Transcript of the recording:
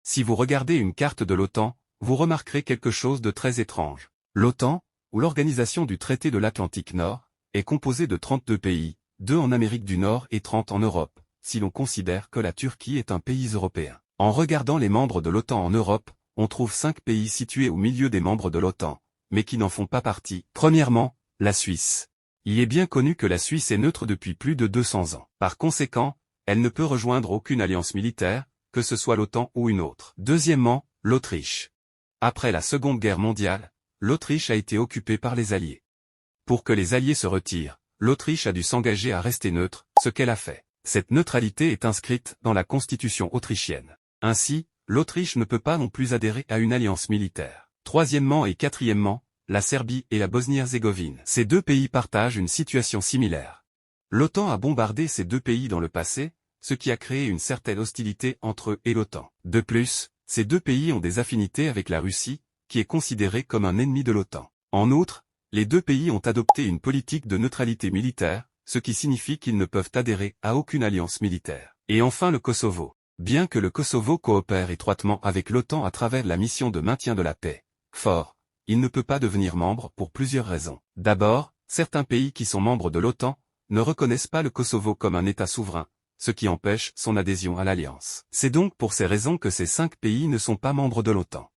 Si vous regardez une carte de l'OTAN, vous remarquerez quelque chose de très étrange. L'OTAN, ou l'Organisation du traité de l'Atlantique Nord, est composée de 32 pays, 2 en Amérique du Nord et 30 en Europe, si l'on considère que la Turquie est un pays européen. En regardant les membres de l'OTAN en Europe, on trouve 5 pays situés au milieu des membres de l'OTAN, mais qui n'en font pas partie. Premièrement, la Suisse. Il est bien connu que la Suisse est neutre depuis plus de 200 ans. Par conséquent, elle ne peut rejoindre aucune alliance militaire, que ce soit l'OTAN ou une autre. Deuxièmement, l'Autriche. Après la Seconde Guerre mondiale, l'Autriche a été occupée par les Alliés. Pour que les Alliés se retirent, l'Autriche a dû s'engager à rester neutre, ce qu'elle a fait. Cette neutralité est inscrite dans la constitution autrichienne. Ainsi, l'Autriche ne peut pas non plus adhérer à une alliance militaire. Troisièmement et quatrièmement, la Serbie et la Bosnie-Herzégovine. Ces 2 pays partagent une situation similaire. L'OTAN a bombardé ces 2 pays dans le passé, ce qui a créé une certaine hostilité entre eux et l'OTAN. De plus, ces 2 pays ont des affinités avec la Russie, qui est considérée comme un ennemi de l'OTAN. En outre, les 2 pays ont adopté une politique de neutralité militaire, ce qui signifie qu'ils ne peuvent adhérer à aucune alliance militaire. Et enfin le Kosovo. Bien que le Kosovo coopère étroitement avec l'OTAN à travers la mission de maintien de la paix, KFOR, il ne peut pas devenir membre pour plusieurs raisons. D'abord, certains pays qui sont membres de l'OTAN ne reconnaissent pas le Kosovo comme un État souverain, ce qui empêche son adhésion à l'Alliance. C'est donc pour ces raisons que ces 5 pays ne sont pas membres de l'OTAN.